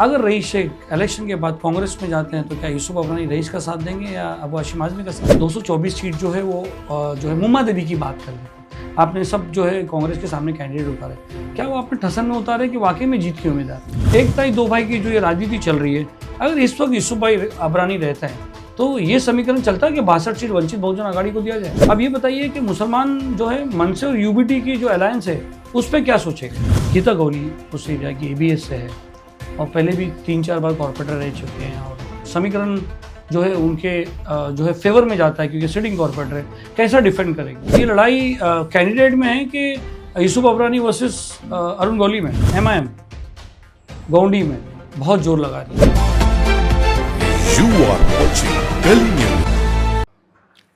अगर rice Sheikh election के बाद कांग्रेस में जाते हैं तो क्या यूसुफ अबरानी रईस का साथ देंगे या अबू हाशिम आज़मी का साथ? 224 सीट जो है वो जो है मुम्मा देवी की बात कर रहे थे। आपने सब जो है कांग्रेस के सामने कैंडिडेट उतारे, क्या वो आपने ठसन में उतारे कि वाकई में जीत के उम्मीदवार? एक ताई दो भाई की जो ये राजनीति चल रही है, अगर इस वक्त यूसुफ भाई अबरानी रहता है तो ये समीकरण चलता है कि 62 सीट वंचित बहुजन आघाड़ी को दिया जाए। अब ये बताइए कि मुसलमान जो है मनसे और यूबीटी की जो अलायंस है उस पर क्या सोचेगा? गीता गौली उस एरिया की एबीएस से है और पहले भी 3-4 बार कॉर्पोरेटर रह चुके हैं और समीकरण जो है उनके जो है फेवर में जाता है क्योंकि सिटिंग कॉर्पोरेटर है। कैसा डिफेंड करेंगे? ये लड़ाई कैंडिडेट में है कि यूसुफ अबरानी वर्सेस अरुण गौली में? एमआईएम गौंडी में बहुत जोर लगा रही है।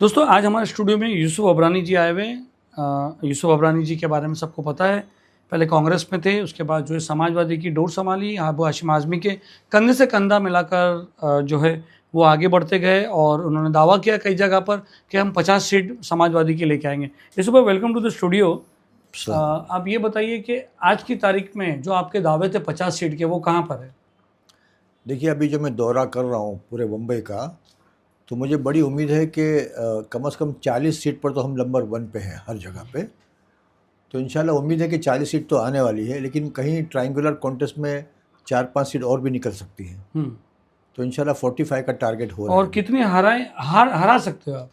दोस्तों, आज हमारे स्टूडियो में यूसुफ अबरानी जी आए हुए हैं। यूसुफ अबरानी जी के बारे में सबको पता है, पहले कांग्रेस में थे, उसके बाद जो है समाजवादी की डोर संभाली, अबू हाशिम आज़मी के कंधे से कंधा मिलाकर जो है वो आगे बढ़ते गए और उन्होंने दावा किया कई जगह पर कि हम 50 सीट समाजवादी की लेके आएंगे। यूसुफ भाई, वेलकम टू द स्टूडियो। आप ये बताइए कि आज की तारीख में जो आपके दावे थे 50 सीट के, वो कहाँ पर है? देखिए, अभी जो मैं दौरा कर रहा हूँ पूरे मुंबई का, तो मुझे बड़ी उम्मीद है कि कम से कम 40 सीट पर तो हम नंबर 1 पे हैं हर जगह पे। तो इंशाल्लाह उम्मीद है कि 40 सीट तो आने वाली है, लेकिन कहीं ट्रायंगुलर कॉन्टेस्ट में 4-5 सीट और भी निकल सकती हैं। तो इंशाल्लाह 45 का टारगेट हो रहा है। और कितने हरा सकते हो आप?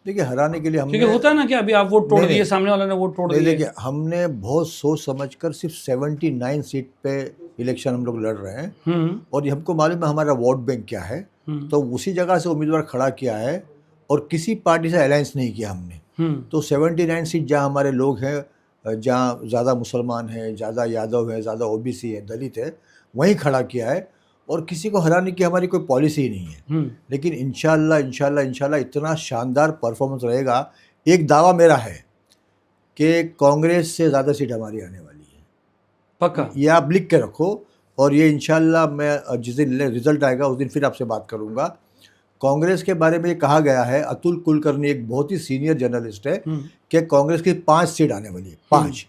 देखिए, हराने के लिए हमने, क्योंकि होता है ना कि अभी आप वोट तोड़ दिए, सामने वाले ने वोट तोड़ दिए। देखिए, हमने बहुत सोच समझकर सिर्फ 79 सीट पे इलेक्शन हम लोग लड़ रहे हैं और ये हमको मालूम है हमारा वोट बैंक क्या है, तो उसी जगह से उम्मीदवार खड़ा किया है और किसी पार्टी से अलायंस नहीं किया हमने। तो 79 सीट जहाँ हमारे लोग हैं, जहाँ ज़्यादा मुसलमान हैं, ज़्यादा यादव है, ज़्यादा ओबीसी है, दलित है, वहीं खड़ा किया है और किसी को हराने की हमारी कोई पॉलिसी ही नहीं है। लेकिन इंशाल्लाह इतना शानदार परफॉर्मेंस रहेगा। एक दावा मेरा है कि कांग्रेस से ज़्यादा सीट हमारी आने वाली है, पक्का। ये आप लिख के रखो और ये इंशाल्लाह मैं जिस दिन रिजल्ट आएगा उस दिन फिर आपसे बात करूँगा। कांग्रेस के बारे में ये कहा गया है, अतुल कुलकर्णी एक बहुत ही सीनियर जर्नलिस्ट है, कि कांग्रेस की 5 सीट आने वाली है। 5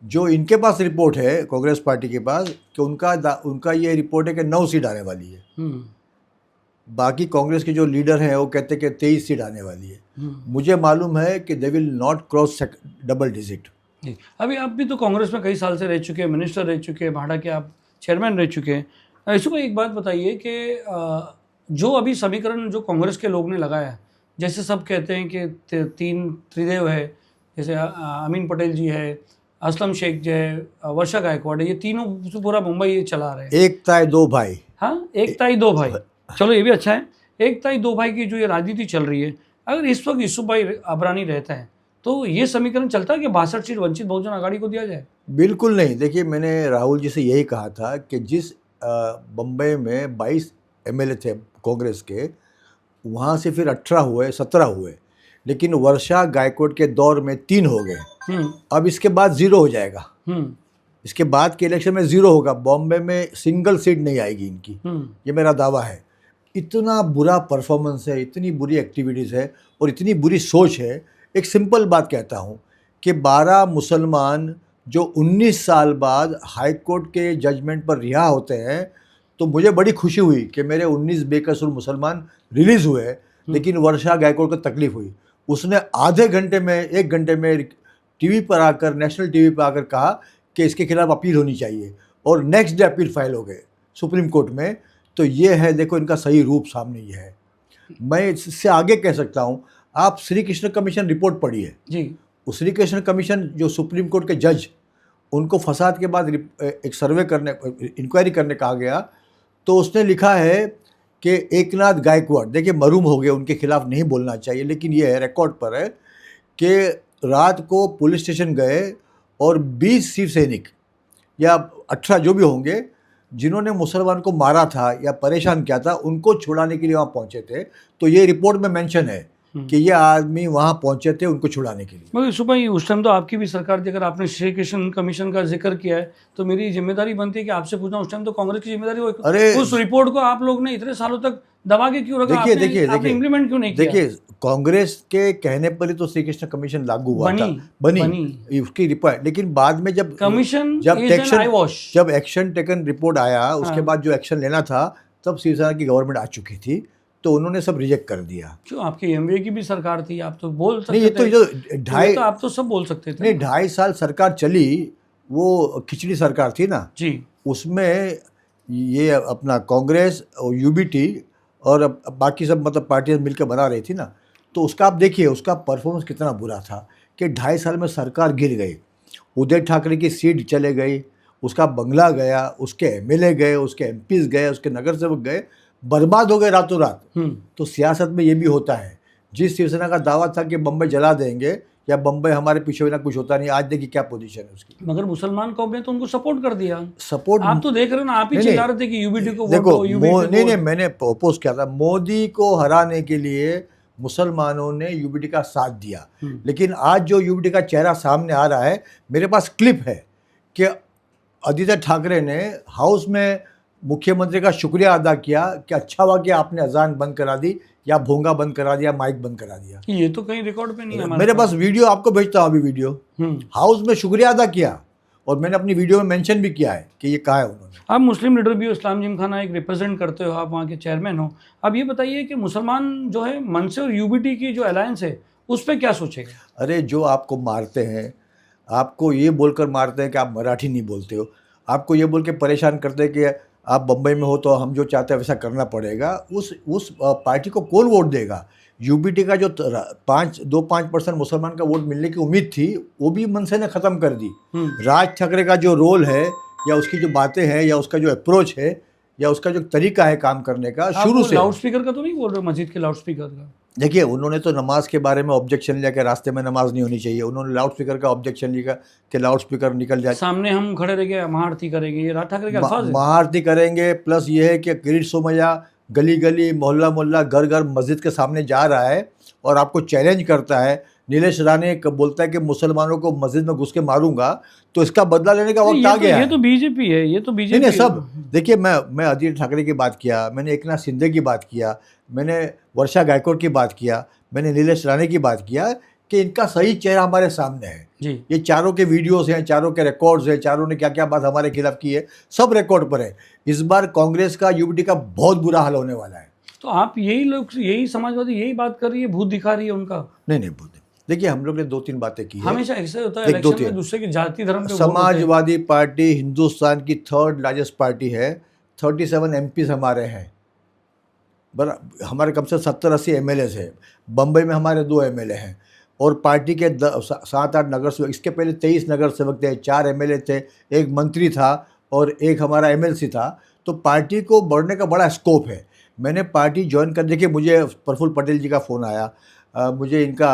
जो इनके पास रिपोर्ट है कांग्रेस पार्टी के पास कि उनका ये रिपोर्ट है कि 9 सीट आने वाली है। बाकी कांग्रेस के जो लीडर हैं वो कहते हैं कि 23 सीट आने वाली है। मुझे मालूम है कि they will not cross double digit. अभी आप भी तो कांग्रेस में कई साल से रह चुके हैं, मिनिस्टर रह चुके हैं, भाड़ा के आप चेयरमैन रह चुके हैं। इसको एक बात बताइए कि जो अभी समीकरण जो कांग्रेस के लोग ने लगाया, जैसे सब कहते हैं कि 3 त्रिदेव है, जैसे अमीन पटेल जी है, असलम शेख जो है, वर्षा गायकवाड़ है, ये तीनों पूरा मुंबई ये चला रहे हैं। एक ताई दो भाई। हाँ, एक ताई दो भाई, चलो ये भी अच्छा है। एक ताई दो भाई की जो ये राजनीति चल रही है, अगर इस वक्त यूसुफ भाई अबरानी रहता है तो ये समीकरण चलता है कि 62 सीट वंचित बहुजन आघाड़ी को दिया जाए? बिल्कुल नहीं। देखिए, मैंने राहुल जी से यही कहा था कि जिस बम्बई में 22 एमएलए थे कांग्रेस के, वहाँ से फिर 18 हुए, 17 हुए, लेकिन वर्षा गायकवाड़ के दौर में 3 हो गए। अब इसके बाद 0 हो जाएगा। इसके बाद के इलेक्शन में 0 होगा। बॉम्बे में सिंगल सीट नहीं आएगी इनकी, ये मेरा दावा है। इतना बुरा परफॉर्मेंस है, इतनी बुरी एक्टिविटीज़ है और इतनी बुरी सोच है। एक सिंपल बात कहता हूँ कि 12 मुसलमान जो 19 साल बाद हाई कोर्ट के जजमेंट पर रिहा होते हैं, तो मुझे बड़ी खुशी हुई कि मेरे 19 बेकसूर मुसलमान रिलीज़ हुए, लेकिन वर्षा गायकवाड़ को तकलीफ हुई। उसने आधे घंटे में, 1 घंटे में टीवी पर आकर, नेशनल टीवी पर आकर कहा कि इसके खिलाफ अपील होनी चाहिए और नेक्स्ट डे अपील फाइल हो गए सुप्रीम कोर्ट में। तो ये है, देखो इनका सही रूप सामने ये है। मैं इससे आगे कह सकता हूँ, आप श्री कृष्ण कमीशन रिपोर्ट पढ़िए जी। उस श्री कृष्ण कमीशन जो सुप्रीम कोर्ट के जज, उनको फसाद के बाद एक सर्वे करने, इंक्वायरी करने कहा गया, तो उसने लिखा है कि एकनाथ गायकवाड़, देखिए मरूम हो गए, उनके खिलाफ नहीं बोलना चाहिए, लेकिन ये है रिकॉर्ड पर है कि रात को पुलिस स्टेशन गए और 20 शिव सैनिक या 18 जो भी होंगे जिन्होंने मुसलमान को मारा था या परेशान किया था, उनको छुड़ाने के लिए वहाँ पहुँचे थे। तो ये रिपोर्ट में मेंशन है कि ये आदमी वहाँ पहुंचे थे उनको छुड़ाने के लिए। मगर सुबह ही उस टाइम तो आपकी भी सरकार थी। अगर आपने श्री कृष्ण कमीशन का जिक्र किया है तो मेरी जिम्मेदारी बनती है कि आपसे पूछना, उस टाइम तो कांग्रेस की जिम्मेदारी हो। अरे उस रिपोर्ट को आप लोग ने इतने सालों तक दबा के क्यों रखा? देखिए आपने देखिए आपने देखिए इम्प्लीमेंट क्यों नहीं किया? देखिए, कांग्रेस के कहने पर ही तो श्री कृष्ण कमीशन लागू हुआ था, बनी उसकी रिपोर्ट। लेकिन बाद में जब कमीशन जब इज एन आई वॉश। जब एक्शन टेकन रिपोर्ट आया, उसके बाद जो एक्शन लेना था, तब शिवसेना की गवर्नमेंट आ चुकी थी, तो उन्होंने सब रिजेक्ट कर दिया। क्यों? आपकी एमवे की भी सरकार थी, आप तो बोल सकते नहीं, ये थे। तो जो ये तो आप तो सब बोल सकते थे। नहीं, 2.5 साल सरकार चली, वो खिचड़ी सरकार थी ना जी। उसमें ये अपना कांग्रेस और यूबीटी और बाकी सब मतलब पार्टियां मिलकर बना रही थी ना, तो उसका आप देखिए उसका परफॉर्मेंस कितना बुरा था कि 2.5 साल में सरकार गिर गई। उदय ठाकरे की सीट चले गई, उसका बंगला गया, उसके एमएलए गए, उसके एमपीज गए, उसके नगर सेवक गए, बर्बाद हो गए रातों रात। तो सियासत में ये भी होता है। जिस शिवसेना का दावा था कि बम्बई जला देंगे या बम्बई हमारे पीछे बिना कुछ होता नहीं, आज देखिए क्या पोजीशन है उसकी। मगर मुसलमान कौम ने तो उनको सपोर्ट कर दिया। सपोर्ट आप तो देख रहे हो ना, आप ही चिल्ला रहे थे कि यूबीटी को वोट देखो, दो, यूबीटी को नहीं, वोट। मैंने अपोज किया था। मोदी को हराने के लिए मुसलमानों ने यूबीटी का साथ दिया, लेकिन आज जो यूबीटी का चेहरा सामने आ रहा है, मेरे पास क्लिप है कि आदित्य ठाकरे ने हाउस में मुख्यमंत्री का शुक्रिया अदा किया कि अच्छा हुआ कि आपने अजान बंद करा दी, या भोंगा बंद करा दिया, माइक बंद करा दिया। ये तो कहीं रिकॉर्ड पे नहीं है मेरे पास वीडियो आपको भेजता हूँ अभी, वीडियो हाउस में शुक्रिया अदा किया, और मैंने अपनी वीडियो में मेंशन भी किया है कि ये कहा है उन्होंने। आप मुस्लिम लीडर भी हो, इस्लाम जिमखाना एक रिप्रेजेंट करते हो, आप वहाँ के चेयरमैन हो। अब ये बताइए कि मुसलमान जो है मनसे और यूबीटी की जो अलायंस है उस पर क्या सोचेगा? अरे जो आपको मारते हैं, आपको ये बोलकर मारते हैं कि आप मराठी नहीं बोलते हो, आपको ये बोल के परेशान करते हैं कि आप बम्बई में हो तो हम जो चाहते हैं वैसा करना पड़ेगा, उस पार्टी को कौन वोट देगा? यूबीटी का जो 5% मुसलमान का वोट मिलने की उम्मीद थी, वो भी मनसे ने ख़त्म कर दी। राज ठाकरे का जो रोल है, या उसकी जो बातें हैं, या उसका जो अप्रोच है, या उसका जो तरीका है काम करने का, शुरू से। लाउड स्पीकर का तो नहीं बोल रहे, मस्जिद के लाउड स्पीकर का? देखिए, उन्होंने तो नमाज के बारे में ऑब्जेक्शन लिया कि रास्ते में नमाज नहीं होनी चाहिए। उन्होंने लाउड स्पीकर का ऑब्जेक्शन लिया कि लाउड स्पीकर निकल जाए, सामने हम खड़े रह गए, महाआरती करेंगे, ये राज ठाकरे के अल्फाज है। महाआरती करेंगे, प्लस ये है कि किरीट सोमैया गली गली, मोहल्ला मोहल्ला, घर घर मस्जिद के सामने जा रहा है और आपको चैलेंज करता है। नीलेश राणे बोलता है कि मुसलमानों को मस्जिद में घुस के मारूंगा, तो इसका बदला लेने का वक्त आ गया। ये तो बीजेपी है, ये तो बीजेपी नहीं, सब देखिए, मैं आदित्य ठाकरे की बात किया, मैंने एकनाथ शिंदे की बात किया, मैंने वर्षा गायकवाड़ की बात किया, मैंने नीलेश राणे की बात किया कि इनका सही चेहरा हमारे सामने है जी। ये चारों के वीडियोस हैं, चारों के रिकॉर्ड्स हैं, चारों ने क्या क्या बात हमारे खिलाफ की है, सब रिकॉर्ड पर है। इस बार कांग्रेस का, यूबीटी का बहुत बुरा हाल होने वाला है। तो आप यही लोग, यही समाजवादी यही बात कर रही है, भूत दिखा रही है उनका? नहीं, भूत। देखिए, हम लोग ने 2-3 बातें की है। हमेशा ऐसे होता है इलेक्शन में दूसरे की जाति धर्म पे। समाजवादी पार्टी हिंदुस्तान की 3rd लार्जेस्ट पार्टी है, 37 एमपीज हमारे हैं, हमारे कम से 70-80 एमएलए हैं। बम्बई में हमारे 2 एमएलए हैं, और पार्टी के 7-8 नगर सेवक, इसके पहले 23 नगर सेवक थे, 4 एमएलए थे, 1 मंत्री था और 1 हमारा एमएलसी था। तो पार्टी को बढ़ने का बड़ा स्कोप है। मैंने पार्टी ज्वाइन करने के, मुझे प्रफुल्ल पटेल जी का फ़ोन आया, मुझे इनका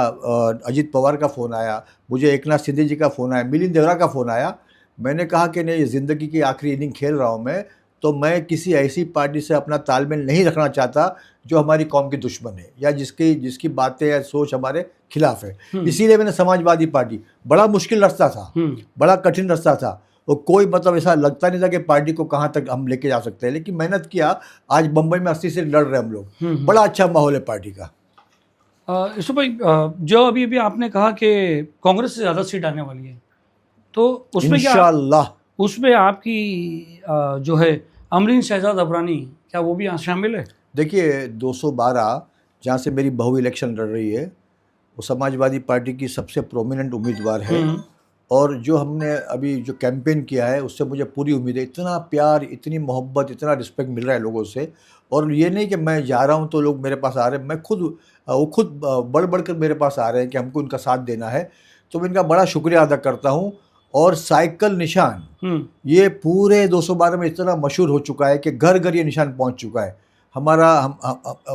अजित पवार का फ़ोन आया, मुझे एकनाथ शिंदे जी का फ़ोन आया, मिलिंद देवरा का फ़ोन आया। मैंने कहा कि नहीं, ज़िंदगी की आखिरी इनिंग खेल रहा हूँ मैं, तो मैं किसी ऐसी पार्टी से अपना तालमेल नहीं रखना चाहता जो हमारी कौम की दुश्मन है, या जिसकी बातें या सोच हमारे खिलाफ है। इसीलिए मैंने समाजवादी पार्टी, बड़ा मुश्किल रास्ता था, बड़ा कठिन रास्ता था, और कोई मतलब ऐसा लगता नहीं था कि पार्टी को कहाँ तक हम लेके जा सकते हैं, लेकिन मेहनत किया। आज बम्बई में 80 से लड़ रहे हैं हम लोग, बड़ा अच्छा माहौल है पार्टी का। यूसुफ भाई, जो अभी आपने कहा कि कांग्रेस से ज़्यादा सीट आने वाली है, तो उसमें इंशाअल्लाह, उसमें आपकी जो है अमरीन शहजाद अफगानी, क्या वो भी शामिल है? देखिए, 212 जहाँ से मेरी बहू इलेक्शन लड़ रही है, वो समाजवादी पार्टी की सबसे प्रोमिनेंट उम्मीदवार है, और जो हमने अभी जो कैंपेन किया है उससे मुझे पूरी उम्मीद है। इतना प्यार, इतनी मोहब्बत, इतना रिस्पेक्ट मिल रहा है लोगों से, और ये नहीं कि मैं जा रहा हूँ तो लोग मेरे पास आ रहे हैं, वो खुद बढ़ बढ़ कर मेरे पास आ रहे हैं कि हमको इनका साथ देना है। तो मैं इनका बड़ा शुक्रिया अदा करता हूँ। और साइकिल निशान ये पूरे 212 में इतना मशहूर हो चुका है कि घर घर ये निशान पहुँच चुका है हमारा। हम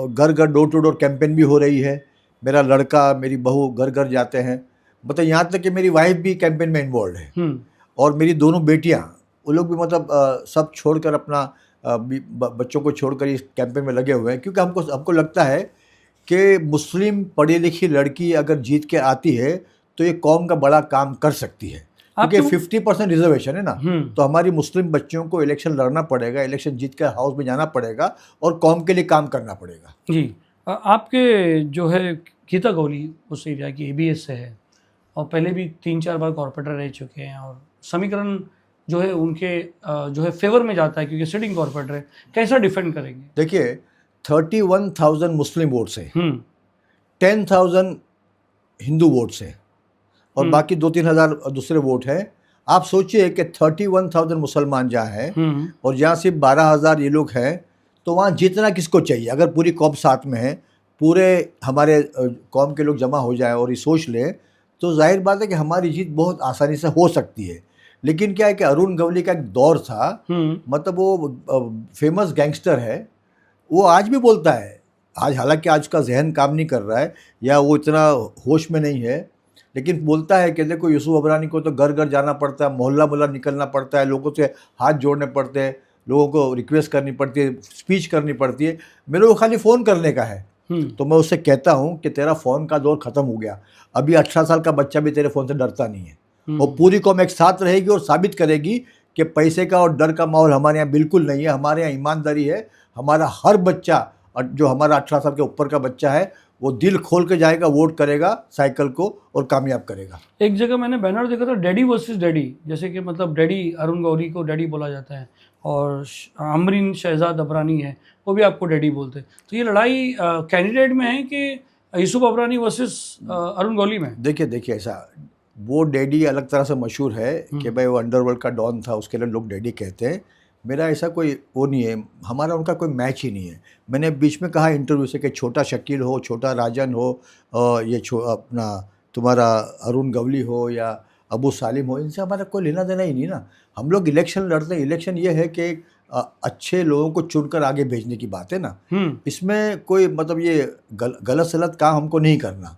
घर घर, डोर टू डोर कैंपेन भी हो रही है। मेरा लड़का, मेरी बहू घर घर जाते हैं, मतलब यहाँ तक कि मेरी वाइफ भी कैंपेन में इन्वॉल्व है, और मेरी दोनों बेटियाँ, वो लोग भी मतलब सब छोड़कर, अपना बच्चों को छोड़कर इस कैंपेन में लगे हुए हैं, क्योंकि हमको लगता है कि मुस्लिम पढ़ी लिखी लड़की अगर जीत के आती है तो ये कौम का बड़ा काम कर सकती है, क्योंकि 50% रिजर्वेशन है ना, तो हमारी मुस्लिम बच्चियों को इलेक्शन लड़ना पड़ेगा, इलेक्शन जीत कर हाउस में जाना पड़ेगा और कौम के लिए काम करना पड़ेगा। जी, आपके जो है गीता गौली उस एरिया की एबीएस से है और पहले भी 3-4 बार कॉर्पोरेटर रह चुके हैं और समीकरण जो है उनके जो है फेवर में जाता है क्योंकि सिटिंग कॉर्पोरेटर है। कैसा डिफेंड करेंगे? देखिए 31,000 मुस्लिम वोट्स हैं, 10,000 हिंदू वोट्स हैं और बाकी 2-3 हज़ार दूसरे वोट हैं। आप सोचिए कि 31,000 मुसलमान जहाँ हैं और जहाँ सिर्फ 12,000 ये लोग हैं, तो वहाँ जीतना किसको चाहिए? अगर पूरी कौम साथ में है, पूरे हमारे कौम के लोग जमा हो जाए और ये सोच लें, तो जाहिर बात है कि हमारी जीत बहुत आसानी से हो सकती है। लेकिन क्या है कि अरुण गवली का एक दौर था, मतलब वो फेमस गैंगस्टर है, वो आज भी बोलता है, आज हालांकि आज का जहन काम नहीं कर रहा है या वो इतना होश में नहीं है, लेकिन बोलता है कि देखो यूसुफ अबरानी को तो घर घर जाना पड़ता है, मोहल्ला मोहल्ला निकलना पड़ता है, लोगों से हाथ जोड़ने पड़ते हैं, लोगों को रिक्वेस्ट करनी पड़ती है, स्पीच करनी पड़ती है, मेरे को खाली फ़ोन करने का है। तो मैं उससे कहता हूँ कि तेरा फ़ोन का दौर ख़त्म हो गया, अभी 18 साल का बच्चा भी तेरे फ़ोन से डरता नहीं है और पूरी कौम एक साथ रहेगी और साबित करेगी कि पैसे का और डर का माहौल हमारे यहाँ बिल्कुल नहीं है। हमारे यहाँ ईमानदारी है, हमारा हर बच्चा जो हमारा 18 साल के ऊपर का बच्चा है वो दिल खोल के जाएगा, वोट करेगा साइकिल को और कामयाब करेगा। एक जगह मैंने बैनर देखा था डैडी वर्सेस डैडी, जैसे कि मतलब डैडी अरुण गौरी को डैडी बोला जाता है और अमरीन शहजाद अबरानी है वो भी आपको डैडी बोलते हैं, तो ये लड़ाई कैंडिडेट में है कि यूसुफ अबरानी वर्सेस अरुण गौली में? देखिए ऐसा, वो डैडी अलग तरह से मशहूर है कि भाई वो अंडरवर्ल्ड का डॉन था, उसके लिए लोग डैडी कहते हैं। मेरा ऐसा कोई वो नहीं है, हमारा उनका कोई मैच ही नहीं है। मैंने बीच में कहा इंटरव्यू से कि छोटा शकील हो, छोटा राजन हो, ये अपना तुम्हारा अरुण गवली हो या अबू सालिम हो, इनसे हमारा कोई लेना देना ही नहीं ना। हम लोग इलेक्शन लड़ते हैं, इलेक्शन ये है कि अच्छे लोगों को चुनकर आगे भेजने की बात है ना, इसमें कोई मतलब ये गलत सलत काम हमको नहीं करना।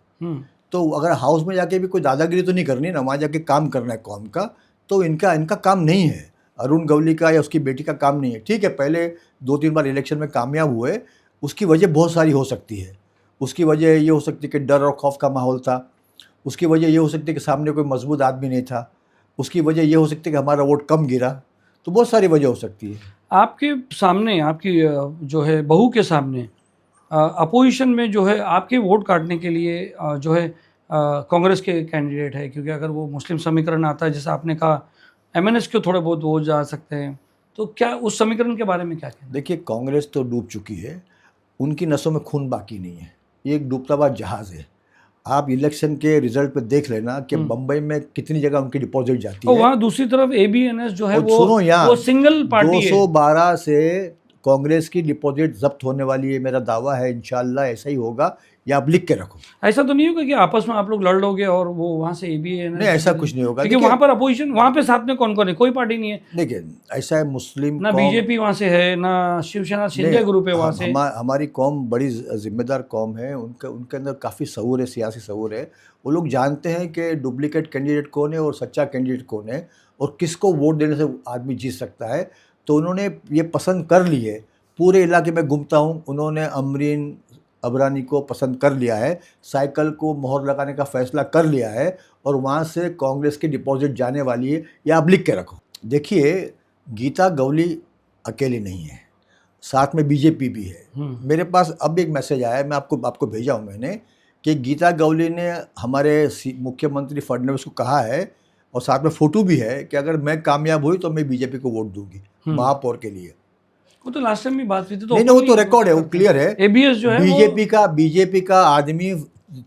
तो अगर हाउस में जाके भी कोई दादागिरी तो नहीं करनी ना, वहाँ जाके काम करना है कौम का, तो इनका काम नहीं है, अरुण गवली का या उसकी बेटी का काम नहीं है। ठीक है, पहले 2-3 बार इलेक्शन में कामयाब हुए, उसकी वजह बहुत सारी हो सकती है। उसकी वजह ये हो सकती है कि डर और खौफ का माहौल था, उसकी वजह ये हो सकती है कि सामने कोई मजबूत आदमी नहीं था, उसकी वजह ये हो सकती है कि हमारा वोट कम गिरा, तो बहुत सारी वजह हो सकती है। आपके सामने, आपकी जो है बहू के सामने अपोजिशन में जो है आपके वोट काटने के लिए जो है कांग्रेस के कैंडिडेट है, क्योंकि अगर वो मुस्लिम समीकरण आता है जैसे आपने कहा एमएनएस के थोड़े बहुत वोट जा सकते हैं, तो क्या उस समीकरण के बारे में क्या कहना? देखिए कांग्रेस तो डूब चुकी है, उनकी नसों में खून बाकी नहीं है, ये एक डूबता हुआ जहाज़ है। आप इलेक्शन के रिजल्ट पे देख लेना कि बम्बई में कितनी जगह उनकी डिपॉजिट जाती है। वहाँ दूसरी तरफ एबीएनएस जो है वो सिंगल पार्टी है। 212 से कांग्रेस की डिपॉजिट जब्त होने वाली है, मेरा दावा है इंशाल्लाह ऐसा ही होगा, या आप लिख के रखो। ऐसा तो नहीं होगा कि आपस में आप लोग लड़ लोगे और वो वहाँ से एबीएनएस? नहीं, ऐसा कुछ नहीं होगा, क्योंकि वहाँ पर अपोजिशन, वहाँ पे साथ में कौन कौन है? कोई पार्टी नहीं है। देखिए ऐसा है, मुस्लिम ना बीजेपी वहाँ से है, ना शिवसेना शिंदे ग्रुप है वहाँ से। हमारी कौम बड़ी जिम्मेदार कौम है, उनके अंदर काफ़ी शऊर है, सियासी शऊर है। वो लोग जानते हैं कि डुप्लीकेट कैंडिडेट कौन है और सच्चा कैंडिडेट कौन है और किसको वोट देने से आदमी जीत सकता है, तो उन्होंने ये पसंद कर ली है। पूरे इलाके में घूमता हूँ, उन्होंने अमरीन अबरानी को पसंद कर लिया है, साइकिल को मोहर लगाने का फैसला कर लिया है और वहाँ से कांग्रेस की डिपॉजिट जाने वाली है, या आप लिख के रखो। देखिए गीता गवली अकेली नहीं है, साथ में बीजेपी भी है। मेरे पास अब एक मैसेज आया है, मैं आपको भेजा हूँ मैंने, कि गीता गवली ने हमारे मुख्यमंत्री फडणवीस को कहा है और साथ में फ़ोटो भी है कि अगर मैं कामयाब हुई तो मैं बीजेपी को वोट दूंगी महापौर के लिए। वो तो लास्ट टाइम भी बात हुई थी, तो नहीं, वो तो रिकॉर्ड है, वो क्लियर है। एबीएस जो है बीजेपी का आदमी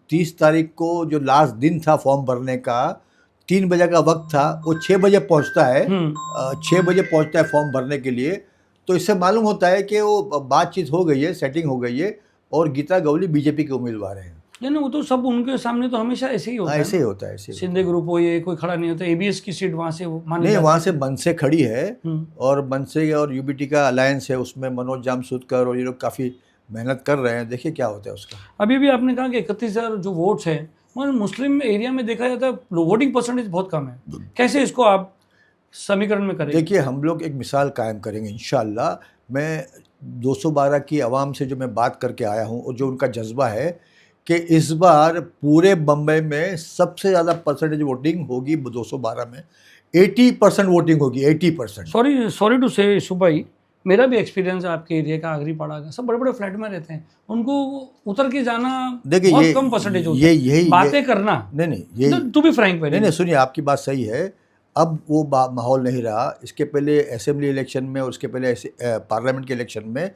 30 तारीख को जो लास्ट दिन था फॉर्म भरने का, 3 बजे का वक्त था, वो 6 बजे पहुंचता है, 6 बजे पहुंचता है फॉर्म भरने के लिए। तो इससे मालूम होता है कि वो बातचीत हो गई है, सेटिंग हो गई है और गीता गवली बीजेपी के उम्मीदवार हैं। नहीं, वो तो सब उनके सामने तो हमेशा ऐसे ही होता है। ऐसे ही होता है, ऐसे शिंदे ग्रुप हो, ये कोई खड़ा नहीं होता। एबीएस की सीट वहाँ से नहीं, वहाँ से मनसे खड़ी है और मनसे और यूबीटी का अलायंस है, उसमें मनोज जामसुदकर और ये लोग काफ़ी मेहनत कर रहे हैं, देखिए क्या होता है उसका। अभी भी आपने कहा कि 31,000 जो वोट्स हैं, मगर मुस्लिम एरिया में देखा जाता है वोटिंग परसेंटेज बहुत कम है, कैसे इसको आप समीकरण में करेंगे? देखिए हम लोग एक मिसाल कायम करेंगे इंशाल्लाह। मैं 212 की आवाम से जो मैं बात करके आया हूँ और जो उनका जज्बा है कि इस बार पूरे बम्बई में सबसे ज़्यादा परसेंटेज वोटिंग होगी 212 में, 80% वोटिंग होगी, 80%। सॉरी टू से यीशु भाई, मेरा भी एक्सपीरियंस है आपके एरिया का, आगरी पाड़ा का। सब बड़े बड़े फ्लैट में रहते हैं, उनको उतर के जाना देखिए बहुत कम परसेंटेज होता है। यही बातें करना, नहीं यही टू बी फ्रैंक, नहीं सुनिए, आपकी बात सही है। अब वो माहौल नहीं रहा। इसके पहले असेंबली इलेक्शन में और उसके पहले पार्लियामेंट के इलेक्शन में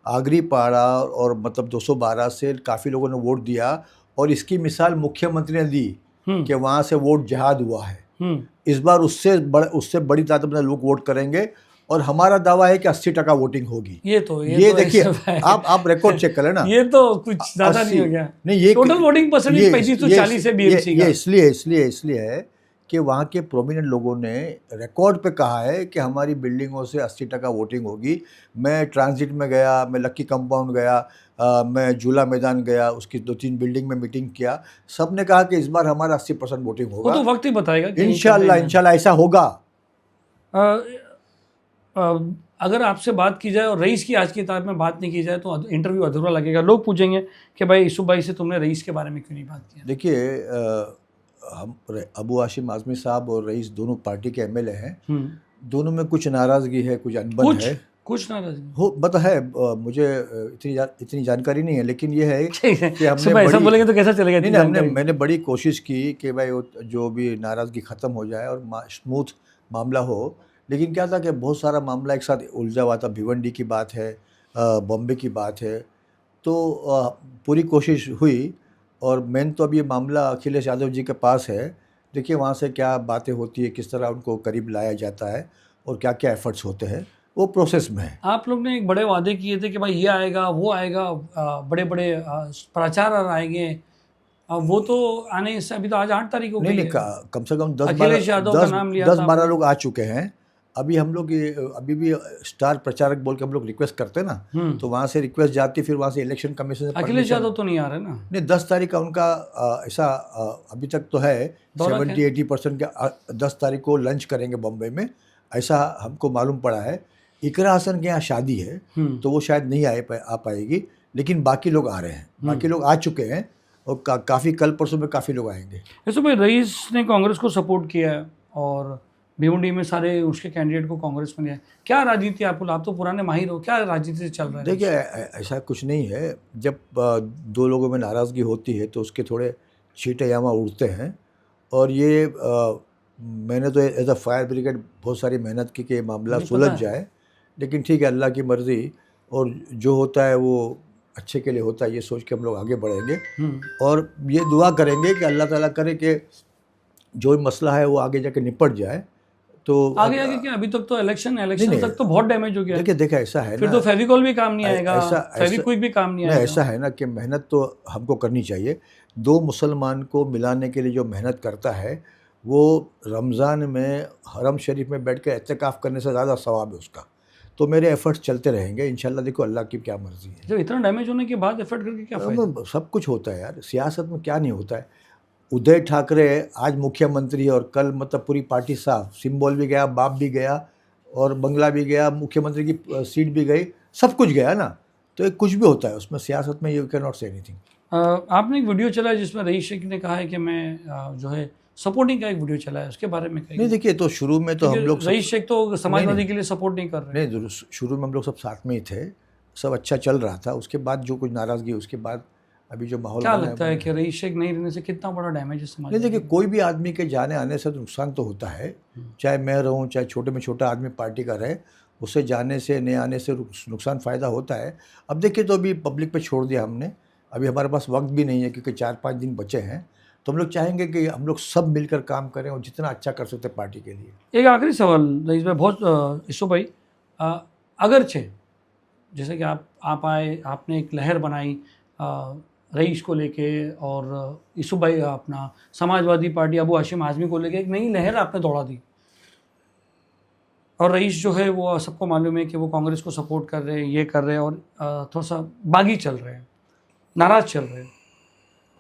आगरी पाड़ा और मतलब 212 से काफ़ी लोगों ने वोट दिया, और इसकी मिसाल मुख्यमंत्री ने दी कि वहाँ से वोट जिहाद हुआ है। इस बार उससे बड़ी तादाद में लोग वोट करेंगे, और हमारा दावा है कि 80% वोटिंग होगी। ये तो देखिए, आप रिकॉर्ड चेक कर लेना। ये तो कुछ ज़्यादा नहीं हो गया। नहीं, ये टोटल वोटिंग परसेंटेज 3540 है बीएमसी का। ये इसलिए है कि वहाँ के प्रोमिनेंट लोगों ने रिकॉर्ड पे कहा है कि हमारी बिल्डिंगों से 80% वोटिंग होगी। मैं ट्रांजिट में गया, मैं लक्की कंपाउंड गया, मैं झूला मैदान गया, उसकी 2-3 बिल्डिंग में मीटिंग किया, सब ने कहा कि इस बार हमारा 80% वोटिंग होगा। वो तो वक्त ही बताएगा। इंशाल्लाह ऐसा होगा। अगर आपसे बात की जाए और रईस की आज की तारीख में बात नहीं की जाए तो इंटरव्यू अधूरा लगेगा। लोग पूछेंगे कि भाई यूसुफ भाई से तुमने रईस के बारे में क्यों नहीं बात किया। देखिए, हम अबू हाशिम आज़मी साहब और रईस दोनों पार्टी के एमएलए हैं। दोनों में कुछ नाराज़गी है, कुछ अनबन है, कुछ नाराज़गी हो मतलब है। मुझे इतनी जानकारी नहीं है, लेकिन ये है कि हमने ऐसा बोलेंगे तो कैसा चलेगा। नहीं, मैंने बड़ी कोशिश की कि भाई जो भी नाराज़गी ख़त्म हो जाए और स्मूथ मामला हो। लेकिन क्या था कि बहुत सारा मामला एक साथ उलझा हुआ था। भिवंडी की बात है, बॉम्बे की बात है, तो पूरी कोशिश हुई। और मेन तो अब ये मामला अखिलेश यादव जी के पास है। देखिए वहाँ से क्या बातें होती है, किस तरह उनको करीब लाया जाता है और क्या क्या एफर्ट्स होते हैं, वो प्रोसेस में है। आप लोग ने एक बड़े वादे किए थे कि भाई ये आएगा वो आएगा, बड़े बड़े प्रचार आएंगे, वो तो आने से अभी तो आज 8 तारीख हो गई है। नहीं, कम से कम 10-12 लोग आ चुके हैं। अभी हम लोग अभी भी स्टार प्रचारक बोल के हम लोग रिक्वेस्ट करते हैं ना, तो वहाँ से रिक्वेस्ट जाती, फिर वहाँ से इलेक्शन कमीशन से। अखिलेश यादव तो नहीं आ रहे ना। नहीं, 10 तारीख का उनका ऐसा अभी तक तो है 70-80% का 10 तारीख को लंच करेंगे बॉम्बे में, ऐसा हमको मालूम पड़ा है। इकरा हसन के यहाँ शादी है तो वो शायद नहीं आ पाएगी, लेकिन बाकी लोग आ रहे हैं, बाकी लोग आ चुके हैं और काफ़ी कल परसों में काफ़ी लोग आएंगे। ऐसे भाई रईस ने कांग्रेस को सपोर्ट किया है और भिवंडी में सारे उसके कैंडिडेट को कांग्रेस में लिया। क्या राजनीति आप तो पुराने माहिर हो, क्या राजनीति से चल रहा है? देखिए, ऐसा कुछ नहीं है। जब दो लोगों में नाराज़गी होती है तो उसके थोड़े छींटे यामा उड़ते हैं, और ये मैंने तो एज अ फायर ब्रिगेड बहुत सारी मेहनत की कि ये मामला सुलझ जाए, लेकिन ठीक है, अल्लाह की मर्ज़ी, और जो होता है वो अच्छे के लिए होता है, ये सोच के हम लोग आगे बढ़ेंगे। और ये दुआ करेंगे कि अल्लाह ताला करे कि जो मसला है वो आगे जाके निपट जाए। तो आगे क्या, अभी तक तो इलेक्शन तक तो बहुत डैमेज हो गया। देखिए ऐसा है फिर तो फेविकॉल भी काम नहीं आएगा, फेविक्विक भी काम नहीं आएगा। ऐसा है ना कि मेहनत तो हमको करनी चाहिए। दो मुसलमान को मिलाने के लिए जो मेहनत करता है वो रमज़ान में हरम शरीफ में बैठ कर एहतिकाफ़ करने से ज़्यादा सवाब है उसका। तो मेरे एफर्ट्स चलते रहेंगे इंशाल्लाह। देखो अल्लाह की क्या मर्ज़ी है। जब इतना डैमेज होने के बाद एफर्ट करके क्या फ़ायदा? सब कुछ होता है यार, सियासत में क्या नहीं होता है। उदय ठाकरे आज मुख्यमंत्री है और कल मतलब पूरी पार्टी साफ, सिंबल भी गया, बाप भी गया, और बंगला भी गया, मुख्यमंत्री की सीट भी गई, सब कुछ गया ना। तो एक कुछ भी होता है उसमें, सियासत में। You can not say anything. आपने एक वीडियो चला है जिसमें रईस शेख ने कहा है कि मैं जो है सपोर्टिंग का एक वीडियो चला है, उसके बारे में कहीं? नहीं, देखिए, तो शुरू में तो हम लोग रईस शेख तो समाजवादी के लिए सपोर्ट नहीं कर रहे। नहीं, शुरू में हम लोग सब साथ में ही थे, सब अच्छा चल रहा था। उसके बाद जो कुछ नाराज़गी, उसके बाद अभी जो माहौल क्या लगता है कि रईस शेख नहीं रहने से कितना बड़ा डैमेज है समाज में? नहीं, देखिए, कोई भी आदमी के जाने आने से तो नुकसान तो होता है, चाहे मैं रहूँ, चाहे छोटे में छोटा आदमी पार्टी का रहे, उससे जाने से नहीं आने से नुकसान फ़ायदा होता है। अब देखिए, तो अभी पब्लिक पे छोड़ दिया हमने, अभी हमारे पास वक्त भी नहीं है क्योंकि 4-5 दिन बचे हैं। तो हम लोग चाहेंगे कि हम लोग सब मिलकर काम करें और जितना अच्छा कर सकते हैं पार्टी के लिए। एक आखिरी सवाल रईस भाई, बहुत यूसुफ भाई, अगरचे जैसे कि आप आए, आपने एक लहर बनाई रईस को लेके, और यूसुफ भाई अपना समाजवादी पार्टी अबू हाशिम आज़मी को लेके एक नई लहर आपने दौड़ा दी, और रईस जो है वो सबको मालूम है कि वो कांग्रेस को सपोर्ट कर रहे हैं, ये कर रहे हैं, और थोड़ा सा बागी चल रहे हैं, नाराज़ चल रहे हैं।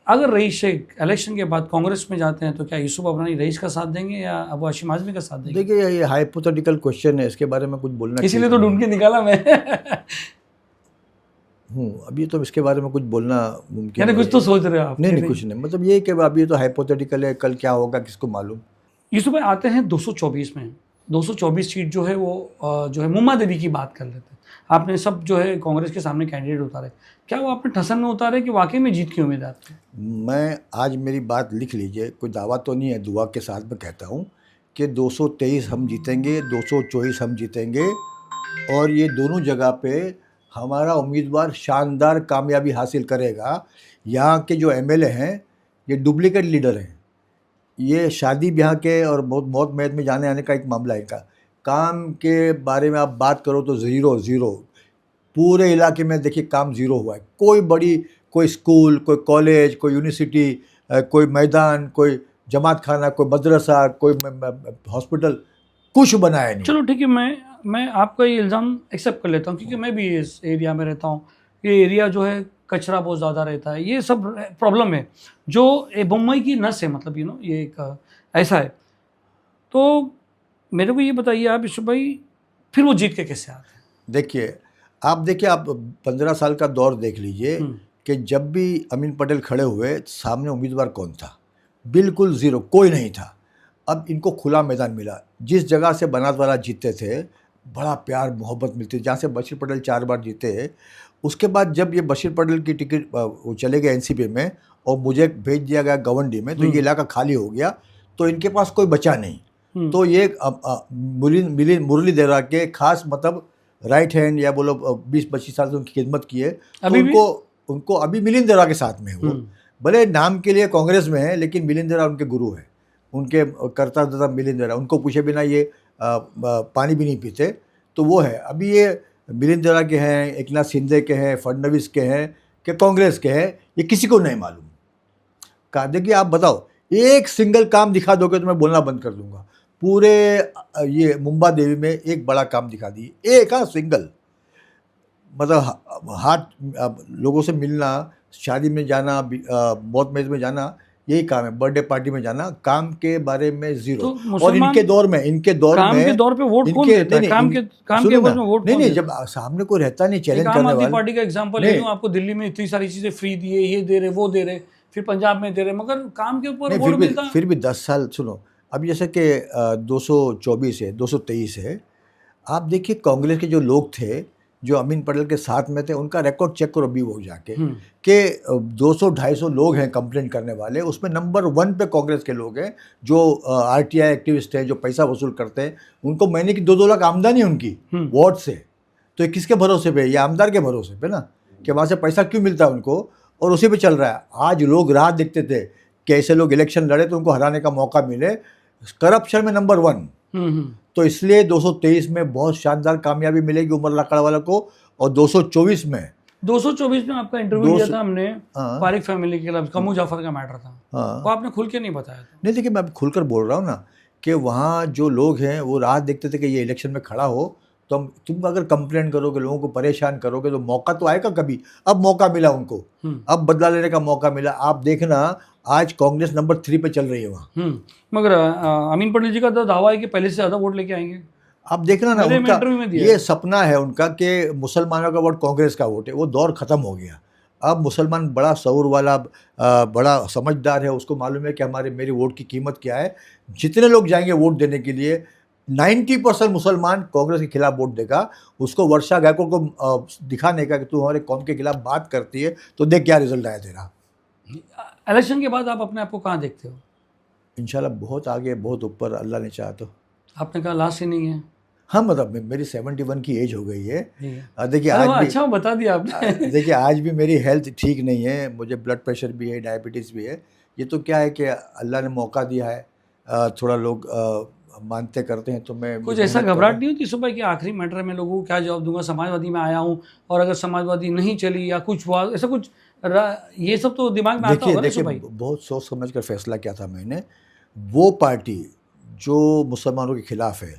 अगर रईस शेख इलेक्शन के बाद कांग्रेस में जाते हैं तो क्या यूसुफ अबरानी रईस का साथ देंगे या अबू हाशिम आज़मी का साथ देंगे? देखिए, ये हाइपोथेटिकल क्वेश्चन है, इसके बारे में कुछ बोलना, इसीलिए तो ढूंढ के निकाला मैं। हूँ। अभी तो इसके बारे में कुछ बोलना मुमकिन यानी नहीं कुछ तो है। सोच रहे हो आप? नहीं कि नहीं, कुछ नहीं, मतलब ये कि अभी तो हाइपोथेटिकल है, कल क्या होगा किसको मालूम। यूसुफ भाई आते हैं 224 में। 224 सीट जो है वो जो है मुम्मा देवी की बात कर लेते हैं। आपने सब जो है कांग्रेस के सामने कैंडिडेट उतारे, क्या वो आपने ठसन में उतारे कि वाकई में जीत की उम्मीद थी? मैं आज मेरी बात लिख लीजिए, कोई दावा तो नहीं है, दुआ के साथ मैं कहता हूँ कि 223 हम जीतेंगे, 224 हम जीतेंगे, और ये दोनों जगह पे हमारा उम्मीदवार शानदार कामयाबी हासिल करेगा। यहाँ के जो एमएलए हैं ये डुप्लीकेट लीडर हैं, ये शादी ब्याह के और मौत मौत मैत में जाने आने का एक मामला है इनका। काम के बारे में आप बात करो तो ज़ीरो ज़ीरो, पूरे इलाके में देखिए काम ज़ीरो हुआ है। कोई बड़ी, कोई स्कूल, कोई कॉलेज, कोई यूनिवर्सिटी, कोई मैदान, कोई जमात खाना, कोई मदरसा, कोई हॉस्पिटल, कुछ बनाया नहीं। चलो ठीक है, मैं आपका ये इल्ज़ाम एक्सेप्ट कर लेता हूँ, क्योंकि मैं भी इस एरिया में रहता हूँ। ये एरिया जो है कचरा बहुत ज़्यादा रहता है, ये सब प्रॉब्लम है जो मुंबई की नस है, मतलब ये एक ऐसा है। तो मेरे को ये बताइए आप यूसुफ भाई, फिर वो जीत के कैसे आते हैं? देखिए, आप 15 साल का दौर देख लीजिए कि जब भी अमीन पटेल खड़े हुए, सामने उम्मीदवार कौन था? बिल्कुल ज़ीरो, कोई नहीं था। अब इनको खुला मैदान मिला। जिस जगह से बनात वाला जीतते थे, बड़ा प्यार मोहब्बत मिलती थी। जहाँ से बशीर पटेल 4 बार जीते, उसके बाद जब ये बशीर पटेल की टिकट वो चले गए एनसीपी में और मुझे भेज दिया गया गवंडी में, तो ये इलाका खाली हो गया, तो इनके पास कोई बचा नहीं। तो ये मुरलीधरा के खास मतलब राइट हैंड, या बोलो 20-25 साल से उनकी खिदमत की है, तो अभी भी? उनको अभी मिलिंद देवरा के साथ में है वो। भले नाम के लिए कांग्रेस में है, लेकिन मिलिंद देवरा उनके गुरु है, उनके करता धर्ता मिलिंद देवरा। उनको पूछे बिना ये पानी भी नहीं पीते, तो वो है। अभी ये मिलिंद देवरा के हैं, एकनाथ शिंदे के हैं, फडणवीस के हैं, कि कांग्रेस के हैं, ये किसी को नहीं मालूम। कहा देखिए, आप बताओ, एक सिंगल काम दिखा दोगे तो मैं बोलना बंद कर दूंगा। पूरे ये मुंबा देवी में एक बड़ा काम दिखा दी, एक सिंगल, मतलब हाथ लोगों से मिलना, शादी में जाना, मौत मेज में जाना, यही काम है, बर्थडे पार्टी में जाना। काम के बारे में ज़ीरो। तो और मुसलमान इनके दौर में काम के दौर पे वोट कौन देता है? काम के सुनो एवज ना, में वोट नहीं कौन नहीं, देता जब है? सामने कोई रहता नहीं एक चैलेंज आम करने आदमी वाला। पार्टी का एग्जांपल ले नहीं, लूं, आपको दिल्ली में इतनी सारी चीजें फ्री दिए, ये दे रहे, वो दे रहे, फिर पंजाब में दे रहे, मगर काम के ऊपर नहीं, वोट मिलता। फिर भी 10 साल सुनो। अब जैसे कि 224 है, 223 है, आप देखिए कांग्रेस के जो लोग थे, जो अमीन पटेल के साथ में थे, उनका रिकॉर्ड चेक करो अभी वो जाके, कि 200-250 लोग हैं कंप्लेंट करने वाले, उसमें नंबर 1 पे कांग्रेस के लोग हैं, जो आरटीआई एक्टिविस्ट हैं, जो पैसा वसूल करते हैं। उनको महीने की 2-2 लाख आमदनी है उनकी वोट से। तो ये किसके भरोसे पे? ये आमदार के भरोसे पे ना, कि वहाँ से पैसा क्यों मिलता है उनको, और उसी पे चल रहा है। आज लोग राह देखते थे कि ऐसे लोग इलेक्शन लड़े तो उनको हराने का मौका मिले। करप्शन में नंबर 1। तो इसलिए 223 में बहुत शानदार कामयाबी मिलेगी उमर लकड़वाला को, और 224 में 224 में आपका इंटरव्यू लिया था हमने, हाँ। पारिक फैमिली के खिलाफ कमू जाफर का मैटर था, हाँ। वो आपने खुल के नहीं बताया था। नहीं, देखिए, मैं खुलकर बोल रहा हूँ ना कि वहाँ जो लोग हैं वो राह देखते थे कि ये इलेक्शन में खड़ा हो, तो तुम अगर कंप्लेंट करोगे, लोगों को परेशान करोगे, तो मौका तो आएगा कभी। अब मौका मिला उनको, अब बदला लेने का मौका मिला। आप देखना, आज कांग्रेस नंबर 3 पे चल रही है वहाँ। मगर अमीन पटेल जी का तो दावा है कि पहले से ज़्यादा वोट लेके आएंगे। आप देखना ना, मैंने उनका इंटरव्यू में दिया ये सपना है उनका कि मुसलमानों का वोट कांग्रेस का वोट है। वो दौर ख़त्म हो गया। अब मुसलमान बड़ा शऊर वाला, बड़ा समझदार है, उसको मालूम है कि मेरे वोट की कीमत क्या है। जितने लोग जाएंगे वोट देने के लिए, 90% मुसलमान कांग्रेस के खिलाफ वोट देगा। उसको वर्षा गायकवाड़ को दिखाने का कि तू हमारे कौम के खिलाफ बात करती है, तो देख क्या रिजल्ट आया तेरा। इलेक्शन के बाद आप अपने आप को कहाँ देखते हो? इंशाल्लाह बहुत आगे, बहुत ऊपर, अल्लाह ने चाहा तो। आपने कहा लास्ट इनिंग है। हाँ, मतलब मेरी 71 की एज हो गई है। देखिए अरे आज वाह, भी, अच्छा बता दिया आपने। देखिए आज भी मेरी हेल्थ ठीक नहीं है, मुझे ब्लड प्रेशर भी है, डायबिटीज़ भी है। ये तो क्या है कि अल्लाह ने मौका दिया है। थोड़ा लोग मानते करते हैं, तो मैं कुछ ऐसा घबराहट नहीं होती सुबह कि आखिरी मैटर में लोगों को क्या जवाब दूंगा, समाजवादी में आया हूँ और अगर समाजवादी नहीं चली या कुछ हुआ, ऐसा कुछ ये सब तो दिमाग में आता होगा ना सुबह? बहुत सोच समझ कर फैसला किया था मैंने। वो पार्टी जो मुसलमानों के खिलाफ है,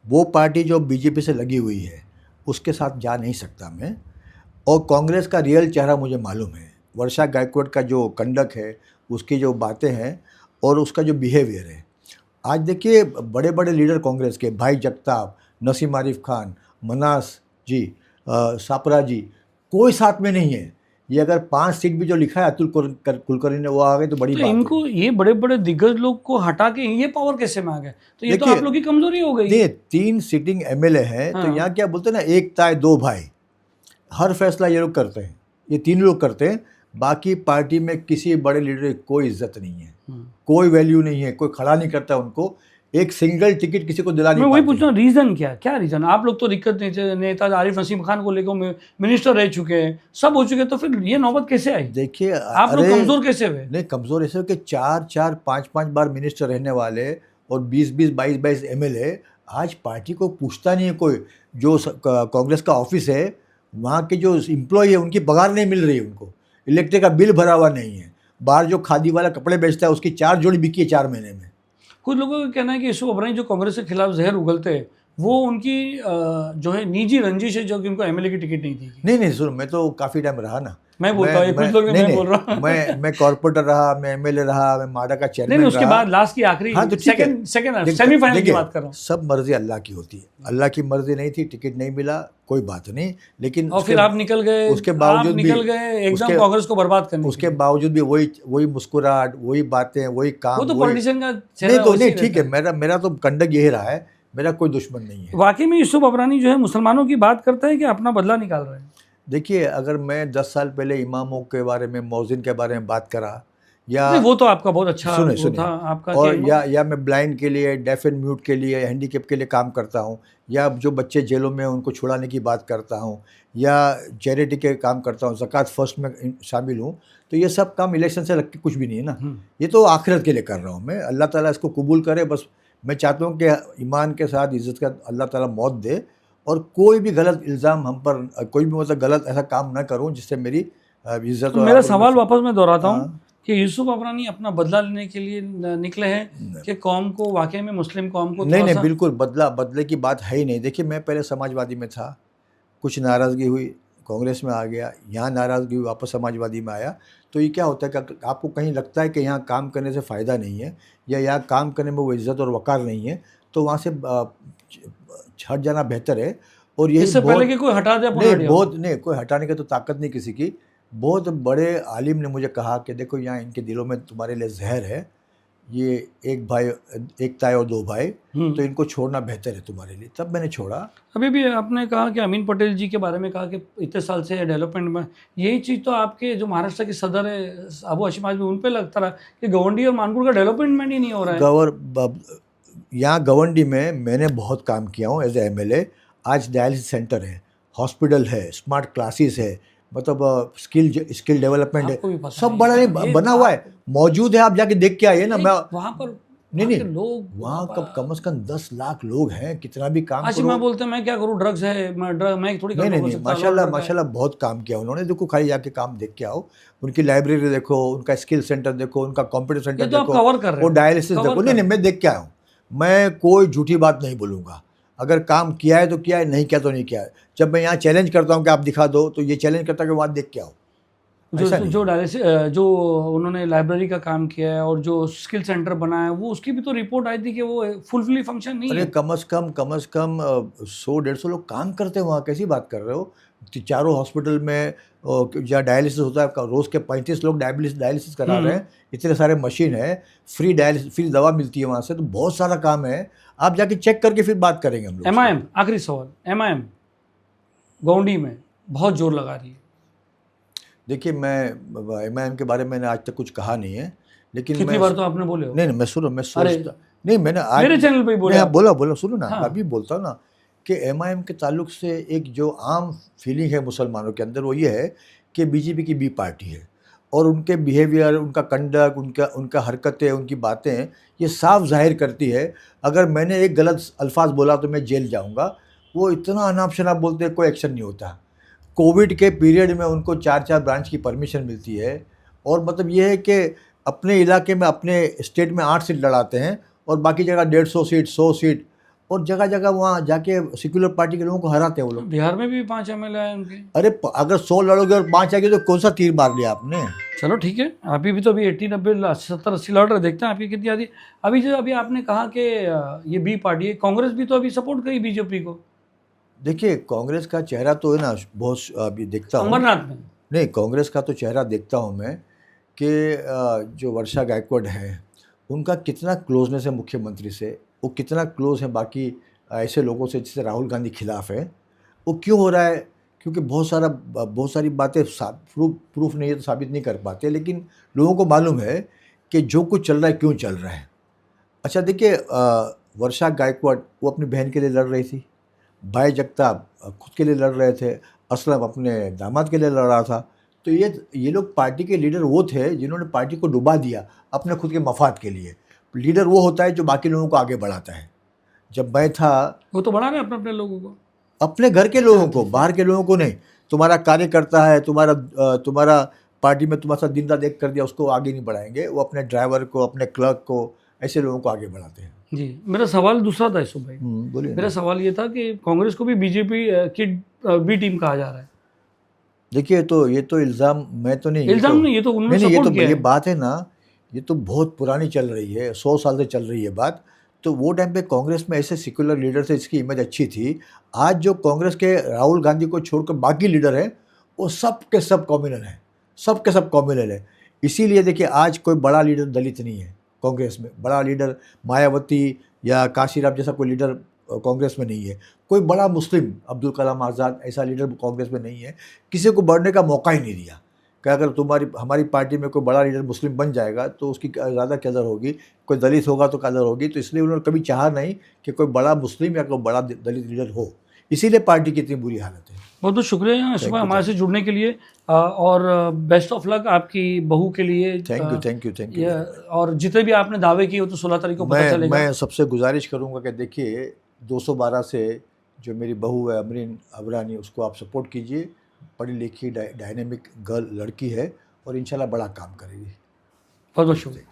वो पार्टी जो बीजेपी से लगी हुई है, उसके साथ जा नहीं सकता मैं। और कांग्रेस का रियल चेहरा मुझे मालूम है। वर्षा गायकवाड़ का जो कंडक्ट है, उसकी जो बातें हैं और उसका जो बिहेवियर है। आज देखिए, बड़े बड़े लीडर कांग्रेस के, भाई जगताप, नसीम आरिफ खान, मनास जी, सापरा जी, कोई साथ में नहीं है। ये अगर 5 सीट भी जो लिखा है अतुल कुलकर्णी ने वो आ गए तो बड़ी तो बात है। इनको ये बड़े बड़े दिग्गज लोग को हटा के ये पावर कैसे में आ गए? तो ये तो देखिए, आप लोग की कमजोरी हो गई। नहीं 3 सिटिंग एमएलए हैं तो हाँ। यहाँ क्या बोलते हैं ना, एक ताए दो भाई, हर फैसला ये लोग करते हैं, ये 3 लोग करते हैं। बाकी पार्टी में किसी बड़े लीडर की कोई इज्जत नहीं है, कोई वैल्यू नहीं है, कोई खड़ा नहीं करता उनको, एक सिंगल टिकट किसी को दिला मैं नहीं वही पाते। पूछ रहा हूँ, रीजन क्या रीजन? आप लोग तो दिक्कत नेता आरिफ नसीम खान को लेकर मिनिस्टर रह चुके हैं, सब हो चुके हैं, तो फिर ये नौबत कैसे आई? देखिए, आप लोग कमजोर कैसे हुए? नहीं, कमजोर ऐसे हो कि 4-4, 5-5 बार मिनिस्टर रहने वाले और 20-20, 22-22 एमएलए, आज पार्टी को पूछता नहीं है कोई। जो कांग्रेस का ऑफिस है, वहाँ के जो एम्प्लॉय है उनकी पगार नहीं मिल रही है उनको, इलेक्ट्रिक का बिल भरा हुआ नहीं है, बाहर जो खादी वाला कपड़े बेचता है उसकी 4 जोड़ी बिकी है 4 महीने में। कुछ लोगों का कहना है कि यूसुफ अब्रानी जो कांग्रेस के खिलाफ जहर उगलते हैं, वो उनकी जो है निजी रंजिश है, जो कि उनको एमएलए की टिकट नहीं दी गई। नहीं सुनो, मैं तो काफ़ी टाइम रहा ना। मैं बोलता हूँ, कुछ लोग मैं बोल रहा हूँ। मैं कॉर्पोरेटर रहा, मैं एमएलए रहा, मैं माडा का चेयरमैन नहीं, उसके रहा। बाद लास्ट की आखिरी हाँ तो ठीक है, सेकंड सेमीफाइनल की बात कर रहा हूँ। सब मर्जी अल्लाह की होती है, अल्लाह की मर्जी नहीं थी, टिकट नहीं मिला, कोई बात नहीं, लेकिन और फिर आप निकल गए, उसके बावजूद निकल गए एकदम कांग्रेस को बर्बाद करने। उसके बावजूद भी वही मुस्कुराहट, वही बातें, वही काम। वो तो पॉलिटिशियन का नहीं ठीक है, मेरा तो कंडक्ट यही रहा है, मेरा कोई दुश्मन नहीं है। वाकई में यूसुफ अब्रानी जो है मुसलमानों की बात करता है कि अपना बदला निकाल रहे हैं? देखिए, अगर मैं 10 साल पहले इमामों के बारे में, मौजिन के बारे में बात करा, या वो तो आपका बहुत अच्छा सुने था आपका, और या मैं ब्लाइंड के लिए, डेफ एंड म्यूट के लिए, हैंडीकैप के लिए काम करता हूँ, या जो बच्चे जेलों में उनको छुड़ाने की बात करता हूँ, या चैरिटी के काम करता हूँ, ज़कात फर्स्ट में शामिल हूँ, तो ये सब काम इलेक्शन से लग के कुछ भी नहीं है ना। ये तो आखिरत के लिए कर रहा हूँ मैं, अल्लाह ताला इसको कबूल करे। बस मैं चाहता हूँ कि ईमान के साथ इज़्ज़त का अल्लाह ताला मौत दे, और कोई भी गलत इल्ज़ाम हम पर, कोई भी मतलब गलत ऐसा काम ना करूं जिससे मेरी इज्जत। तो मेरा सवाल वापस मैं दोहराता हूं कि यूसुफ अब्रानी अपना बदला लेने के लिए निकले हैं कि कौम को, वाकई में मुस्लिम कौम को? नहीं, बिल्कुल बदले की बात है ही नहीं। देखिए, मैं पहले समाजवादी में था, कुछ नाराज़गी हुई, कांग्रेस में आ गया, यहाँ नाराज़गी हुई, वापस समाजवादी में आया। तो ये क्या होता है कि आपको कहीं लगता है कि यहाँ काम करने से फ़ायदा नहीं है, या यहाँ काम करने में वो इज़्ज़त और वक़ार नहीं है, तो वहाँ से हट जाना बेहतर है। और यही इससे पहले कि कोई हटा दे, नहीं, कोई हटाने की तो ताकत नहीं किसी की। बहुत बड़े आलिम ने मुझे कहा कि देखो, यहाँ इनके दिलों में तुम्हारे लिए जहर है, ये एक ताए और दो भाई, तो इनको छोड़ना बेहतर है तुम्हारे लिए। तब मैंने छोड़ा। अभी भी आपने कहा कि अमीन पटेल जी के बारे में कहा कि इतने साल से डेवलपमेंट में, यही चीज़ तो आपके जो महाराष्ट्र के सदर है अबू हाशिम आजमी, उन पे लगता रहा कि गवंडी और मानपुर का डेवलपमेंट ही नहीं हो रहा है। यहाँ गवंडी में मैंने बहुत काम किया हूँ एज ए एमएलए। आज डायलिसिस सेंटर है, हॉस्पिटल है, स्मार्ट क्लासेस है, मतलब स्किल डेवलपमेंट है, सब बड़ा नहीं बना हुआ है, मौजूद है। आप जाके देख के आइए ना। मैं वहाँ पर नहीं लोग, वहाँ कम से कम 10 लाख लोग हैं, कितना भी काम करो। मैं बोलते मैं क्या करूँ, ड्रग्स है, मैं थोड़ी नहीं, माशाल्लाह बहुत काम किया उन्होंने। देखो, खाली जाके काम देख के आओ, उनकी लाइब्रेरी देखो, उनका स्किल सेंटर देखो, उनका कंप्यूटर सेंटर देखो, वो डायलिसिस देखो। नहीं, मैं देख के आया हूँ। मैं कोई झूठी बात नहीं बोलूँगा, अगर काम किया है तो किया है, नहीं किया तो नहीं किया है। जब मैं यहाँ चैलेंज करता हूँ कि आप दिखा दो, तो ये चैलेंज करता है कि वहाँ देख के आओ। जो उन्होंने लाइब्रेरी का काम किया है और जो स्किल सेंटर बनाया है, वो उसकी भी तो रिपोर्ट आई थी कि वो फुलफिल फंक्शन नहीं है। अरे कम से कम 100-150 लोग काम करते हैं वहाँ, कैसी बात कर रहे हो? चारों हॉस्पिटल में जहाँ डायलिसिस होता है, रोज़ के 35 लोग डायलिसिस करा रहे हैं, इतने सारे मशीन है, फ्री दवा मिलती है वहाँ से, तो बहुत सारा काम है। आप जाके चेक करके फिर बात करेंगे हम लोग। MIM, आखिरी सवाल, MIM गौंडी में बहुत जोर लगा रही है। देखिए, मैं MIM के बारे में मैंने आज तक कुछ कहा नहीं है, लेकिन कितनी बार तो आपने बोले हो। नहीं, मैं सोचता नहीं, मैंने आज मेरे चैनल पे बोला सुनो ना। अभी बोलता हूँ ना कि MIM के ताल्लुक से एक जो आम फीलिंग है मुसलमानों के अंदर, वो ये है कि बीजेपी की बी पार्टी है, और उनके बिहेवियर, उनका कंडक्ट, उनका हरकतें, उनकी बातें ये साफ जाहिर करती है। अगर मैंने एक गलत अल्फाज बोला तो मैं जेल जाऊंगा। वो इतना अनाप शनाप बोलते हैं, कोई एक्शन नहीं होता। कोविड के पीरियड में उनको 4-4 ब्रांच की परमिशन मिलती है, और मतलब ये है कि अपने इलाके में, अपने स्टेट में 8 सीट लड़ाते हैं, और बाकी जगह 150 सीट, 100 सीट, और जगह जगह वहाँ जाके सेक्युलर पार्टी के लोगों को हराते हैं वो लोग। बिहार में भी 5 MLA आए उनके। अरे अगर 100 लड़ोगे और 5 आएंगे तो कौन सा तीर मार लिया आपने? चलो ठीक है, अभी भी तो अभी 80, 90, 70, 80 लड़ रहे, देखते हैं आपकी कितनी आती। अभी आपने कहा कि ये बी पार्टी है, कांग्रेस भी तो अभी सपोर्ट करी बीजेपी को। देखिए, कांग्रेस का चेहरा तो है ना, बहुत अभी देखता हूँ। अमरनाथ में नहीं, कांग्रेस का तो चेहरा देखता हूँ मैं कि जो वर्षा गायकवाड़ है, उनका कितना क्लोजनेस है मुख्यमंत्री से, वो कितना क्लोज है बाकी ऐसे लोगों से जैसे राहुल गांधी खिलाफ है। वो क्यों हो रहा है? क्योंकि बहुत सारी बातें प्रूफ नहीं है तो साबित नहीं कर पाते, लेकिन लोगों को मालूम है कि जो कुछ चल रहा है क्यों चल रहा है। अच्छा देखिए, वर्षा गायकवाड़ वो अपनी बहन के लिए लड़ रही थी, भाई जगताप खुद के लिए लड़ रहे थे, असलम अपने दामाद के लिए लड़ रहा था। तो ये लोग पार्टी के लीडर वो थे जिन्होंने पार्टी को डुबा दिया अपने खुद के मफाद के लिए। लीडर वो होता है जो बाकी लोगों को आगे बढ़ाता है। जब मैं था, वो तो बढ़ा रहे हैं अपने अपने लोगों को। अपने घर के लोगों को, बाहर के लोगों को नहीं। तुम्हारा कार्यकर्ता है, तुम्हारा पार्टी में तुम्हारा साथ दिन रात एक कर दिया, उसको आगे नहीं बढ़ाएंगे। वो अपने ड्राइवर को, अपने क्लर्क को, ऐसे लोगों को आगे बढ़ाते हैं। जी, मेरा सवाल दूसरा था यूसुफ भाई। बोलिए मेरा ना। सवाल ये था कि कांग्रेस को भी बीजेपी की बी टीम कहा जा रहा है। देखिए, ये तो इल्ज़ाम मैं तो नहीं, इल्जाम नहीं, ये तो उन्होंने नहीं, सपोर्ट किया ये है। बात है ना, ये तो बहुत पुरानी चल रही है, 100 साल से चल रही है बात। तो वो टाइम पे कांग्रेस में ऐसे सेक्युलर लीडर थे, इसकी इमेज अच्छी थी। आज जो कांग्रेस के राहुल गांधी को छोड़कर बाकी लीडर हैं, वो सब के सब कम्युनल हैं, सब के सब कम्युनल हैं। इसीलिए देखिए, आज कोई बड़ा लीडर दलित नहीं है कांग्रेस में। बड़ा लीडर मायावती या काशीराम जैसा कोई लीडर कांग्रेस में नहीं है। कोई बड़ा मुस्लिम, अब्दुल कलाम आज़ाद ऐसा लीडर कांग्रेस में नहीं है। किसी को बढ़ने का मौका ही नहीं दिया कि अगर हमारी पार्टी में कोई बड़ा लीडर मुस्लिम बन जाएगा तो उसकी ज़्यादा कदर होगी, कोई दलित होगा तो कदर होगी। तो इसलिए उन्होंने कभी चाहा नहीं कि कोई बड़ा मुस्लिम या कोई बड़ा दलित लीडर हो। इसीलिए पार्टी की इतनी बुरी हालत है। बहुत बहुत शुक्रिया सुबह हमारे से जुड़ने के लिए, और बेस्ट ऑफ लक आपकी बहू के लिए। Thank you. और जितने भी आपने दावे किए वो तो 16 तारीख को पता चलेगा। मैं सबसे गुजारिश करूंगा कि देखिए, 212 से जो मेरी बहू है अमरीन अबरानी, उसको आप सपोर्ट कीजिए। पढ़ी लिखी डायनेमिक गर्ल लड़की है और इंशाल्लाह बड़ा काम करेगी। बहुत बहुत शुक्रिया।